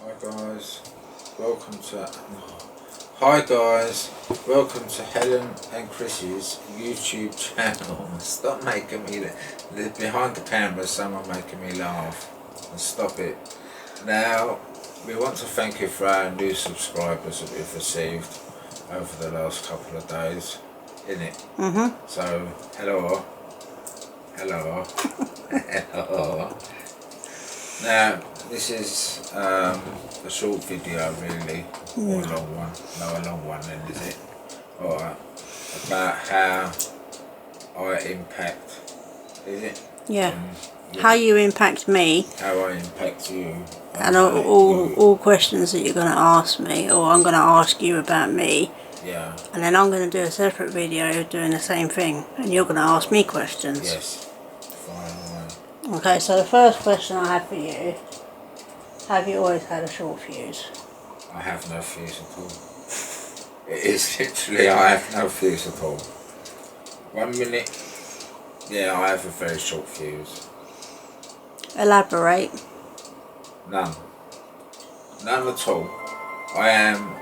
Hi guys, welcome to Hi guys, welcome to Helen and Chris's YouTube channel. Stop making me behind the camera. Someone making me laugh. And stop it. Now we want to thank you for our new subscribers that we've received over the last couple of days, innit? So hello. Hello. Now, this is a short video really, or a long one. No, a long one then, is it? Alright. About how I impact, is it? Yeah. How you impact me. How I impact you. And all questions that you're going to ask me, or I'm going to ask you about me. Yeah. And then I'm going to do a separate video doing the same thing. And you're going to ask me questions. Yes. Fine. Okay, so the first question I have for you, have you always had a short fuse? I have no fuse at all. It is literally, I have no fuse at all. 1 minute, yeah, I have a very short fuse. Elaborate. None at all. I am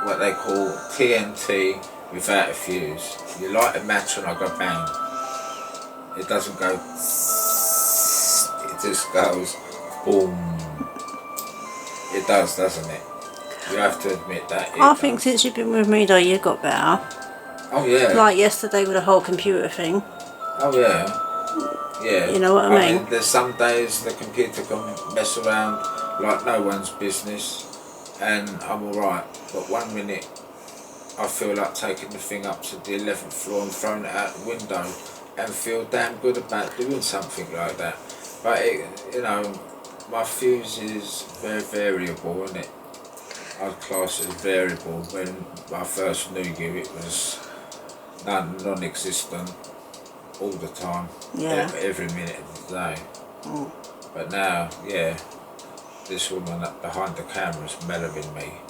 what they call TNT without a fuse. You light a match and I go bang. It doesn't go, it just goes boom. It does, doesn't it? You have to admit that. I think since you've been with me though, you've got better. Oh yeah. Like yesterday with the whole computer thing. Oh yeah. Yeah. You know what I mean? There's some days the computer can mess around like no one's business and I'm alright. But 1 minute I feel like taking the thing up to the 11th floor and throwing it out the window and feel damn good about doing something like that. But my fuse is very variable, isn't it? I'd class it as variable. When I first knew you, it was non-existent all the time, every minute of the day. But now, yeah, this woman up behind the camera is mellowing me.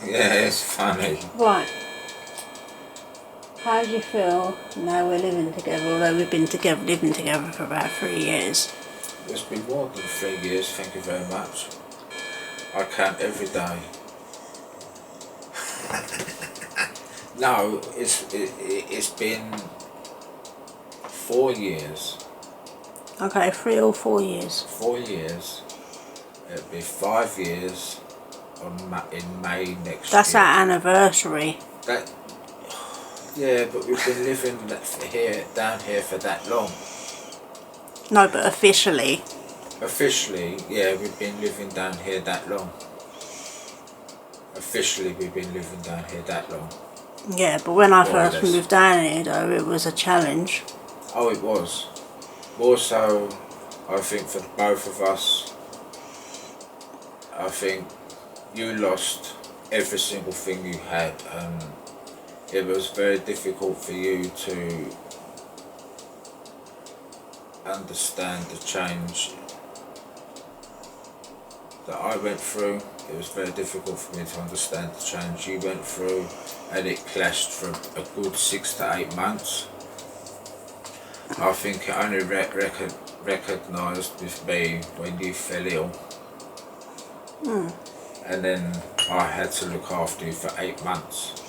Yeah, it's funny. Right. How do you feel now we're living together, although we've been living together for about 3 years? It's been more than 3 years, thank you very much. I count every day. No, it's been 4 years. Okay, 3 or 4 years. 4 years. It'll be 5 years in May next year. That's our anniversary. Yeah, but we've been living down here for that long. No, but officially. Officially, yeah, we've been living down here that long. Officially, we've been living down here that long. Yeah, but when I first moved down here, though, it was a challenge. Oh, it was. More so, I think, for both of us. I think you lost every single thing you had, and it was very difficult for you to understand the change that I went through. It was very difficult for me to understand the change you went through, and it clashed for a good 6 to 8 months. I think it only recognised with me when you fell ill. And then I had to look after you for 8 months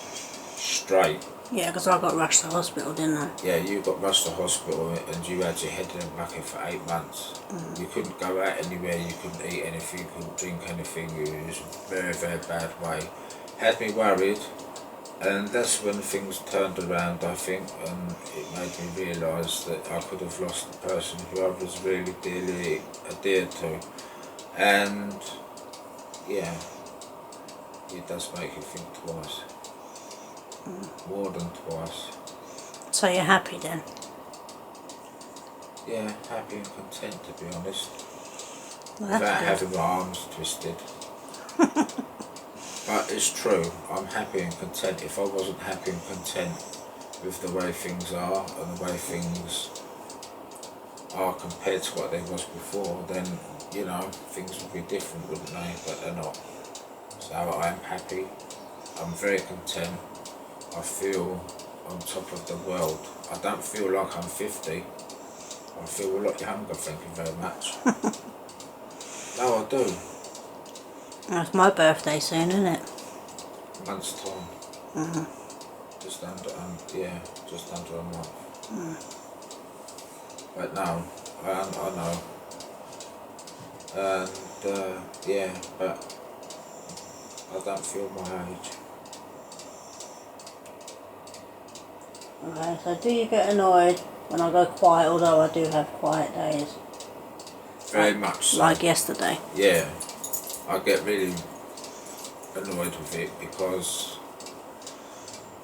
straight. Yeah, because I got rushed to hospital, didn't I? Yeah, you got rushed to hospital and you had your head in a bucket for 8 months. You couldn't go out anywhere, you couldn't eat anything, you couldn't drink anything. It was a very, very bad way. Had me worried, and that's when things turned around, I think, and it made me realise that I could have lost the person who I was really dearly adhered to. And yeah, it does make you think twice. More than twice. So you're happy then? Yeah, happy and content, to be honest. Well, without having my arms twisted. But it's true, I'm happy and content. If I wasn't happy and content with the way things are and the way things are compared to what they was before, then, things would be different, wouldn't they? But they're not. So I'm happy, I'm very content. I feel on top of the world. I don't feel like I'm 50. I feel a lot younger, thank you very much. No, I do. It's my birthday soon, isn't it? Month's time. Just under, just under a month. But no, I know. And yeah, but I don't feel my age. Okay, so do you get annoyed when I go quiet, although I do have quiet days? Very much so. Like yesterday. Yeah, I get really annoyed with it because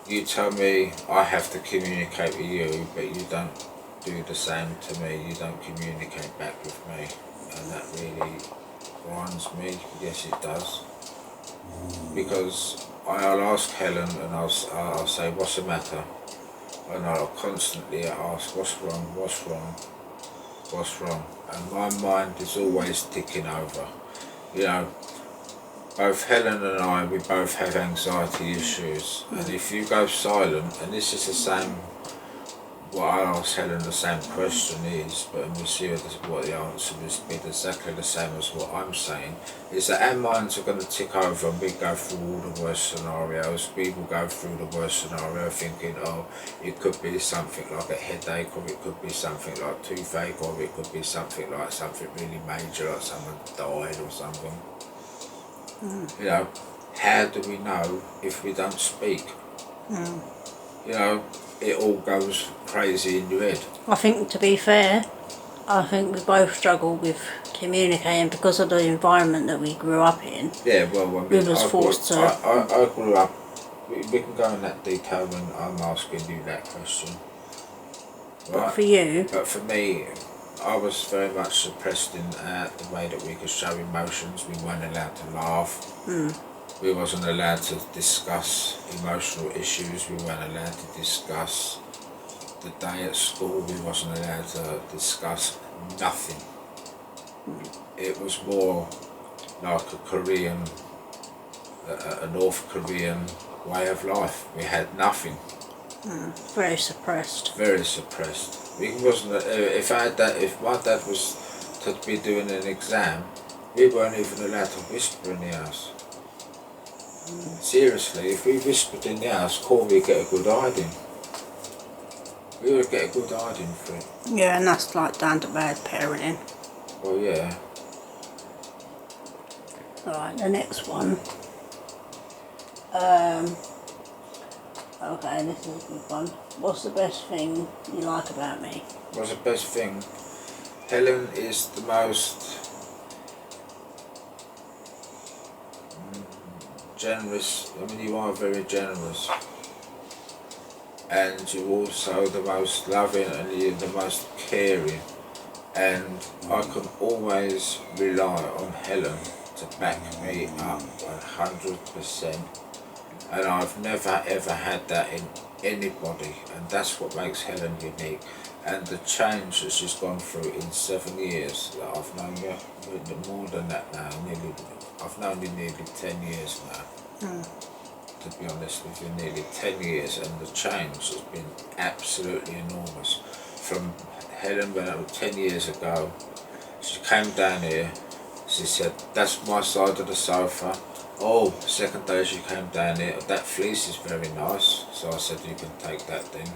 you tell me I have to communicate with you, but you don't do the same to me. You don't communicate back with me, and that really grinds me. Yes, it does. Because I'll ask Helen and I'll say, what's the matter? And I'll constantly ask, what's wrong, what's wrong, what's wrong? And my mind is always ticking over. You know, both Helen and I, we both have anxiety issues. And if you go silent, and this is the same, what I asked Helen the same question is, but we'll see what the answer is, be exactly the same as what I'm saying, is that our minds are going to tick over and we go through all the worst scenarios. We will go through the worst scenario thinking, oh, it could be something like a headache, or it could be something like toothache, or it could be something like something really major, like someone died or something. You know, how do we know if we don't speak? You know, it all goes crazy in your head. I think, to be fair, I think we both struggle with communicating because of the environment that we grew up in. Yeah, well, I mean, We was forced to. I grew up. We can go in that detail when I'm asking you that question. But Right? for you, But for me, I was very much suppressed in the way that we could show emotions. We weren't allowed to laugh. We wasn't allowed to discuss emotional issues. We weren't allowed to discuss the day at school. We wasn't allowed to discuss nothing. It was more like a Korean, a North Korean way of life. We had nothing. very suppressed. Very suppressed. We wasn't. If my dad was to be doing an exam, we weren't even allowed to whisper in the house. Seriously, if we whispered in the house, we'd get a good hiding. We would get a good hiding for it. Yeah, and that's like down to bad parenting. Well, yeah. Alright, the next one. Okay, this is a good one. What's the best thing you like about me? What's the best thing? Helen is the most generous. I mean, you are very generous, and you're also the most loving, and you're the most caring. And I can always rely on Helen to back me up 100%. And I've never ever had that in anybody, and that's what makes Helen unique. And the change that she's gone through in 7 years that I've known you, more than that now, I've known you nearly 10 years now. To be honest with you, nearly 10 years, and the change has been absolutely enormous. From Helen, when it was 10 years ago, she came down here, she said, that's my side of the sofa. Oh, second day she came down here, that fleece is very nice. So I said, you can take that then.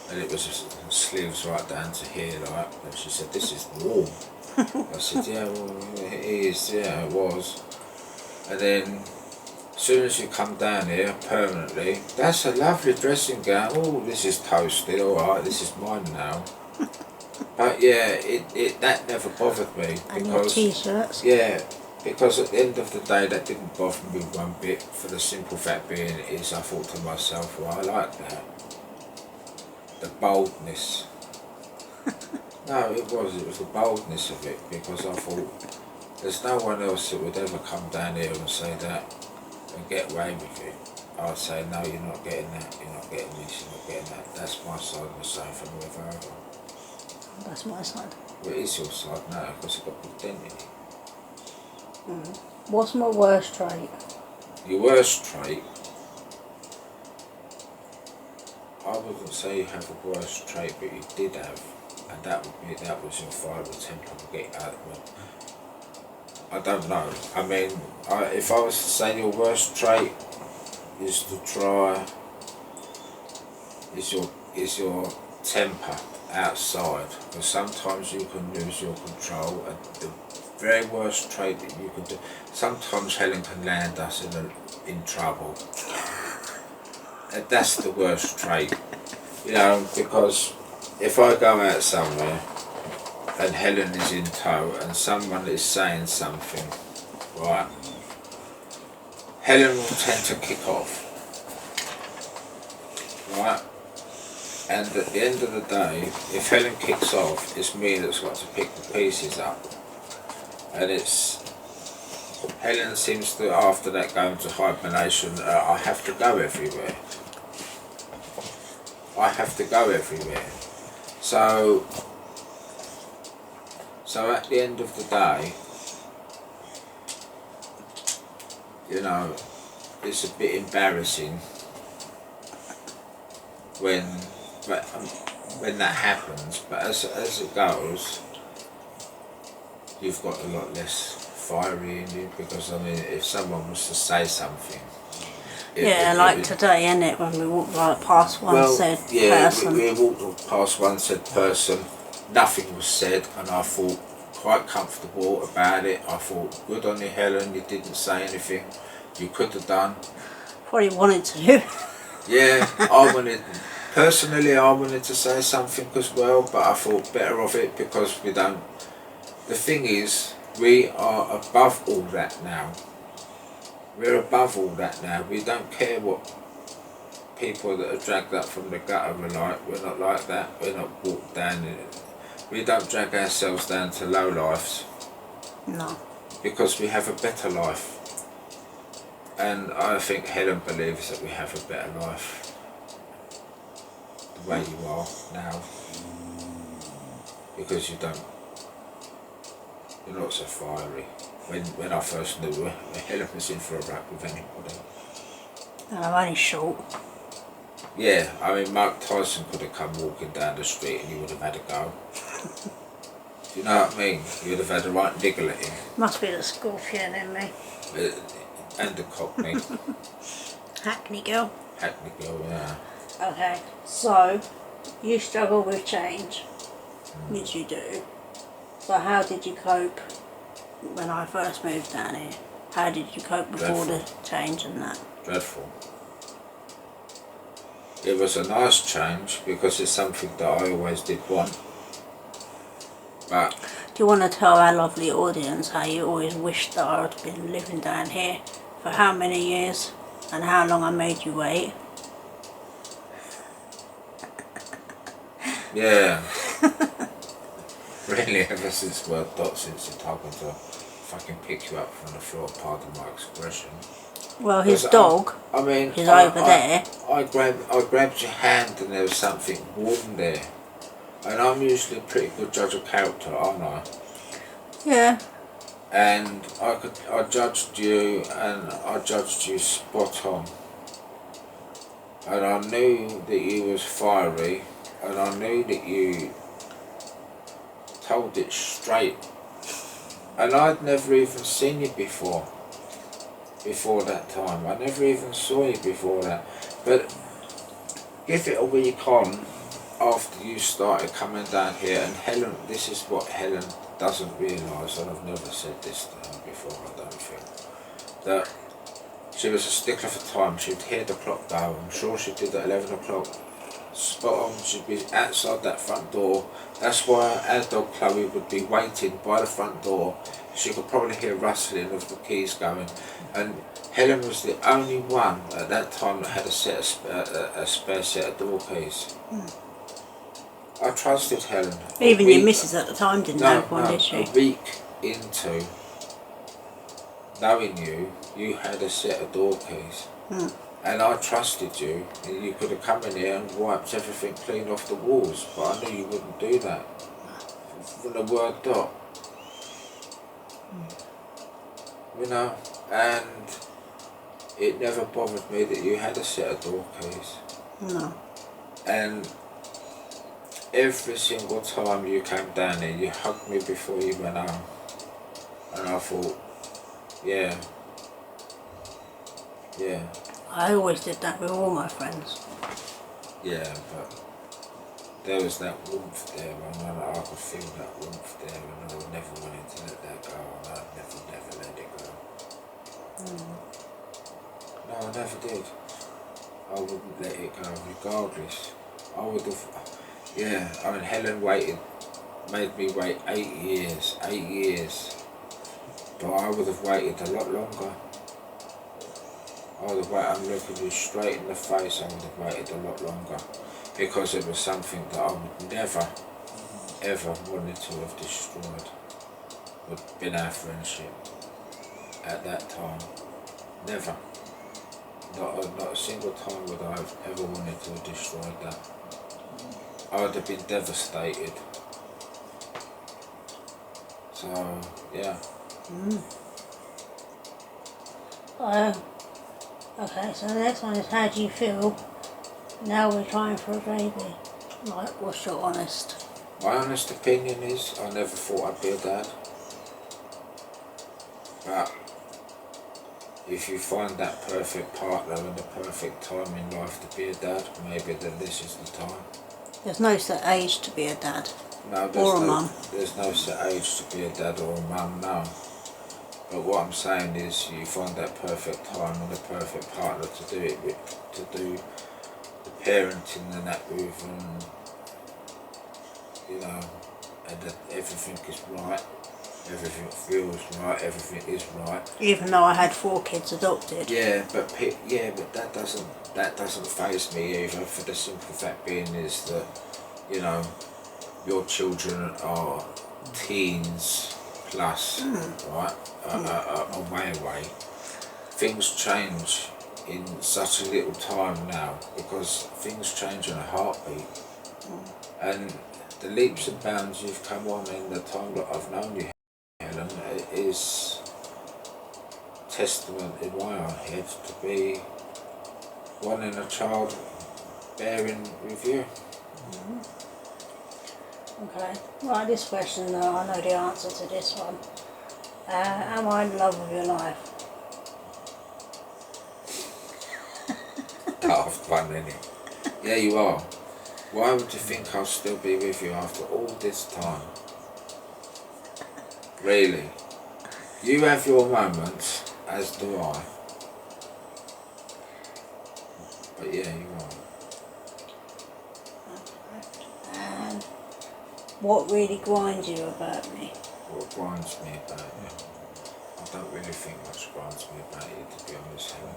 And it was sleeves right down to here, like. And she said, this is warm. I said, yeah, well, it is, yeah, it was. And then, as soon as you come down here permanently, that's a lovely dressing gown. Oh, this is toasted, alright, this is mine now. But yeah, that never bothered me. And your t-shirts? Yeah, because at the end of the day, that didn't bother me one bit, for the simple fact being is I thought to myself, well, I like that. The boldness. No, it was the boldness of it, because I thought, there's no one else that would ever come down here and say that and get away with it. I'd say, no, you're not getting that, you're not getting this, you're not getting that. That's my side of the sofa, move over. That's my side. Well, it is your side now, because it's got a big dent in it. What's my worst trait? Your worst trait? I wouldn't say you have a worst trait, but you did have, and that was your fiery temper. Get out of it. I don't know. I mean, if I was to say your worst trait is to try, is your temper outside, because sometimes you can lose your control. And the very worst trait that you can do, sometimes Helen can land us in trouble. And that's the worst trait, you know, because if I go out somewhere and Helen is in tow and someone is saying something, right, Helen will tend to kick off, right? And at the end of the day, if Helen kicks off, it's me that's got to pick the pieces up. And Helen seems to, after that, go into hibernation. I have to go everywhere. I have to go everywhere. So at the end of the day, you know, it's a bit embarrassing when that happens, but as it goes, you've got a lot less fiery in you, because I mean, if someone was to say something, today, isn't it, when we walked right past one said person. we walked past one said person, nothing was said, and I felt quite comfortable about it. I thought, good on you, Helen, you didn't say anything. You could have done. Probably wanted to. Yeah, personally I wanted to say something as well, but I thought better of it, because we don't. The thing is, we are above all that now. We're above all that now. We don't care what people that are dragged up from the gutter are like. We're not like that. We're not walked down in it. We don't drag ourselves down to low lives. No. Because we have a better life. And I think Helen believes that we have a better life. The way you are now. Because you're not so fiery. When I first knew her, Helen was in for a rap with anybody. And I'm only short. Yeah, I mean, Mike Tyson could have come walking down the street and you would have had a go. Do you know what I mean? You would have had a right niggle at him. Must be the scorpion in me. And the Cockney. Hackney girl. Hackney girl, yeah. Okay, so you struggle with change, which you do. So how did you cope when I first moved down here? How did you cope before the change and that? Dreadful. It was a nice change because it's something that I always did want. But do you want to tell our lovely audience how you always wished that I had been living down here for how many years and how long I made you wait? Yeah. Really, ever since since you're talking to fucking pick you up from the floor, pardon my expression. Well, his dog I mean, is over there. I grabbed your hand and there was something warm there. And I'm usually a pretty good judge of character, aren't I? Yeah. And I judged you, and I judged you spot on. And I knew that you was fiery, and I knew that you told it straight. And I'd never even seen you before that time. I never even saw you before that. But give it a week on after you started coming down here, and Helen, this is what Helen doesn't realise, and I've never said this to her before, I don't think, that she was a stickler for time. She'd hear the clock go. I'm sure she did at 11 o'clock. Spot on, she'd be outside that front door. That's why our dog Chloe would be waiting by the front door. She could probably hear rustling of the keys going. And Helen was the only one at that time that had a spare set of door keys. I trusted Helen. Even your missus at the time didn't have one, did she? A week into knowing you, you had a set of door keys. And I trusted you, and you could have come in here and wiped everything clean off the walls, but I knew you wouldn't do that. From the word dot. You know, and it never bothered me that you had a set of door keys. No. And every single time you came down here, you hugged me before you went home. And I thought, yeah. I always did that with all my friends. Yeah, but there was that warmth there, and I could feel that warmth there, and I never wanted to let that go, and I never let it go. No, I never did. I wouldn't let it go, regardless. I would have, I mean, Helen made me wait 8 years, but I would have waited a lot longer. I would have waited, I'm looking you straight in the face, I would have waited a lot longer, because it was something that I would never, ever wanted to have destroyed, would have been our friendship at that time. Never. Not a single time would I have ever wanted to have destroyed that. I would have been devastated. So, yeah. Okay, so the next one is, how do you feel now we're trying for a baby? Like, what's your honest? My honest opinion is, I never thought I'd be a dad. But if you find that perfect partner and the perfect time in life to be a dad, maybe then this is the time. There's no set age to be a dad. No, or a mum. There's no set age to be a dad or a mum, no. But what I'm saying is, you find that perfect time and the perfect partner to do it with, to do the parenting and that with, and and that everything is right, everything feels right, everything is right. Even though I had 4 kids adopted. Yeah, but that doesn't faze me either. For the simple fact being is that, your children are teens plus, right? A way away. Things change in such a little time now, because things change in a heartbeat. And the leaps and bounds you've come on in the time that I've known you, Helen, is testament in my own head to be wanting a child bearing with you. Okay, right, this question though, I know the answer to this one. Am I in love with your life? Daft fun, innit? Yeah, you are. Why would you think I'll still be with you after all this time? Really? You have your moments, as do I. But yeah, you are. And what really grinds you about me? What grinds me about you? I don't really think much grinds me about you, to be honest, Helen.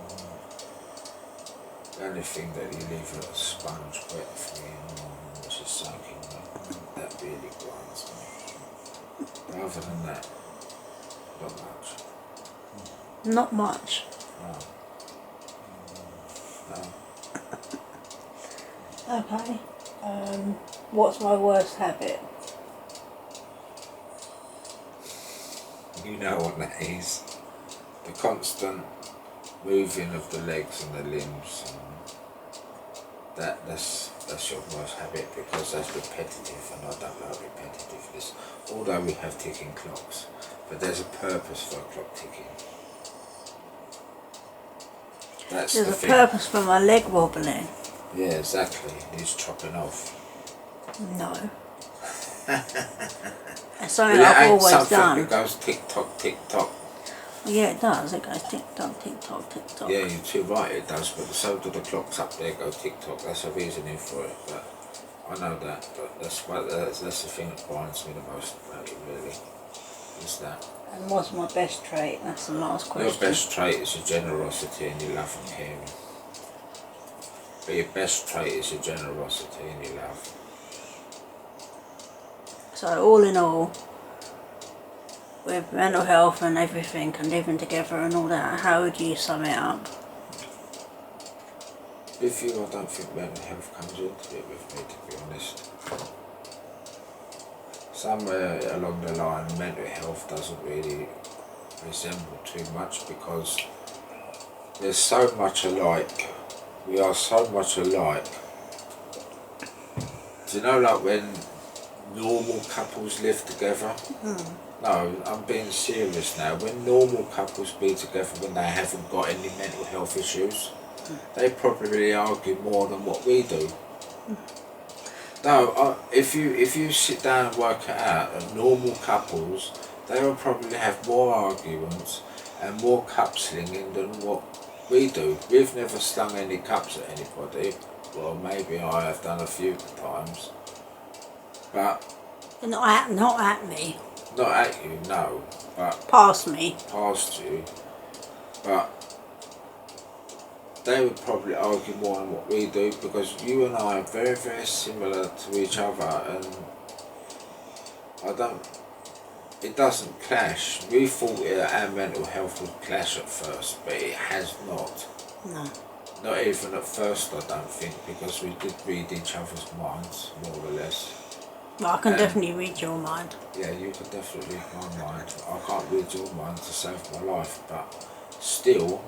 The only thing that you leave a sponge wet for me in the morning, which is soaking wet, that really grinds me. But other than that, not much. Not much. No. Okay. What's my worst habit? You know what that is. The constant moving of the legs and the limbs. And that's your worst habit, because that's repetitive, and I don't like repetitiveness. Although we have ticking clocks, but there's a purpose for a clock ticking. That's There's the a thing. purpose for my leg wobbling. Yeah, exactly. It's chopping off. No. It's something Well, I've it ain't always something done. that goes tick tock, tick tock. Yeah, it does. It goes tick tock, tick tock, tick tock. Yeah, you're too right, it does, but so do the clocks up there go tick tock. That's a reasoning for it, but I know that. But that's the thing that grinds me the most about it, really, is that. And what's my best trait? That's the last question. Your best trait is your generosity and your love and caring. But your best trait is your generosity and your love. So all in all, with mental health and everything and living together and all that, how would you sum it up? With you, I don't think mental health comes into it with me, to be honest. Somewhere along the line, mental health doesn't really resemble too much, because there's so much alike. We are so much alike. Do you know, like when normal couples live together, No, I'm being serious now. When normal couples be together when they haven't got any mental health issues, they probably argue more than what we do. No, if you sit down and work it out, normal couples, they will probably have more arguments and more cup slinging than what we do. We've never slung any cups at anybody. Well, maybe I have done a few times, but Not at me. not at you, no, but Past me. past you. But they would probably argue more than what we do because you and I are very, very similar to each other, and it doesn't clash. We thought our mental health would clash at first, but it has not. No. Not even at first, I don't think, because we did read each other's minds, more or less. Well, I can definitely read your mind. Yeah, you can definitely read my mind. I can't read your mind to save my life, but still,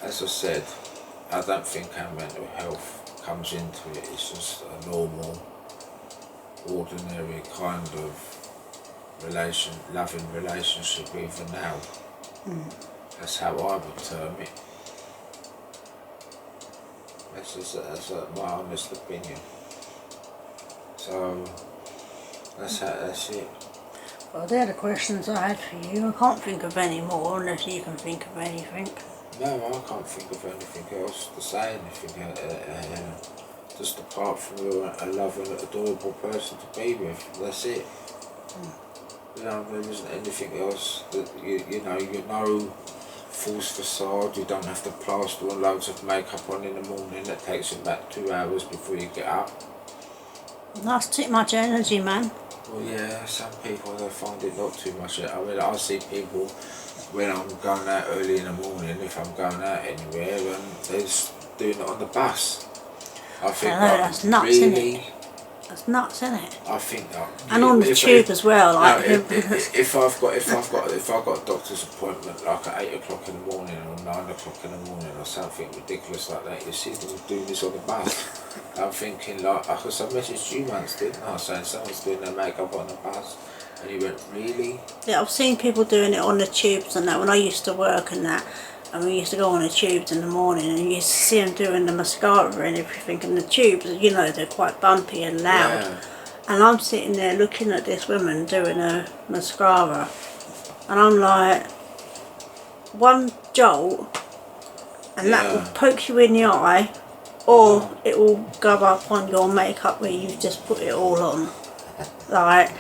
as I said, I don't think our mental health comes into it. It's just a normal, ordinary kind of loving relationship even now. That's how I would term it. That's my honest opinion. So that's it. Well, they're the questions I had for you. I can't think of any more unless you can think of anything. No, I can't think of anything else to say. Anything just apart from you're a loving, adorable person to be with. That's it. You know, there isn't anything else that you know. False facade. You don't have to plaster on loads of makeup on in the morning. That takes about 2 hours before you get up. That's too much energy, man. Well, yeah, some people they find it not too much. I mean, I see people when I'm going out early in the morning, if I'm going out anywhere, and they're just doing it on the bus. I think that's nuts, really, isn't it? That's nuts, isn't it? I think that. And on the tube as well, like. No, if I've got a doctor's appointment like at 8 o'clock in the morning or 9 o'clock in the morning or something ridiculous like that, you see them doing this on the bus. I'm thinking like, because I messaged you once, didn't I, saying someone's doing their makeup on the bus, and you went, really? Yeah, I've seen people doing it on the tubes and that when I used to work and that. And we used to go on the tubes in the morning and you used to see them doing the mascara and everything. And the tubes, you know, they're quite bumpy and loud. Yeah. And I'm sitting there looking at this woman doing her mascara. And I'm like, one jolt and that will poke you in the eye, or it will go up on your makeup where you've just put it all on. Like,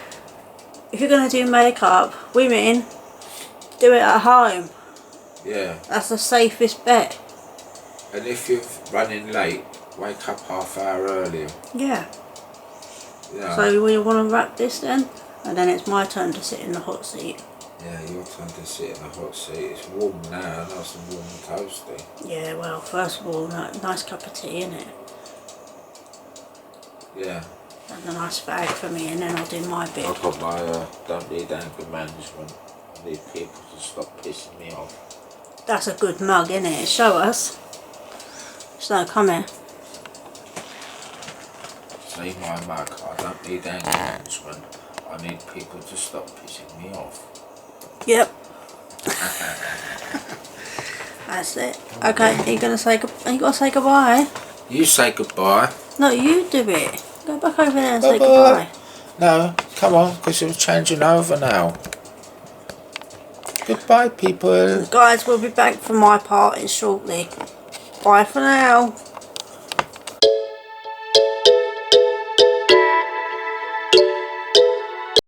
if you're going to do makeup, women, do it at home. Yeah. That's the safest bet. And if you're running late, wake up half hour earlier. Yeah. Yeah. So we want to wrap this then? And then it's my turn to sit in the hot seat. Yeah, your turn to sit in the hot seat. It's warm now, nice and warm and toasty. Yeah, well, first of all, nice cup of tea, innit? Yeah. And a nice bag for me, and then I'll do my bit. I've got my don't need anger management. I need people to stop pissing me off. That's a good mug, innit? Show us. So, come here. See my mug, I don't need anger management. I need people to stop pissing me off. Yep. That's it. Okay, are you gonna say goodbye? You say goodbye. No, you do it. Go back over there and say Bye-bye. goodbye. No, come on, because you're changing over now. Goodbye, people. Guys, we'll be back for my part shortly. Bye for now.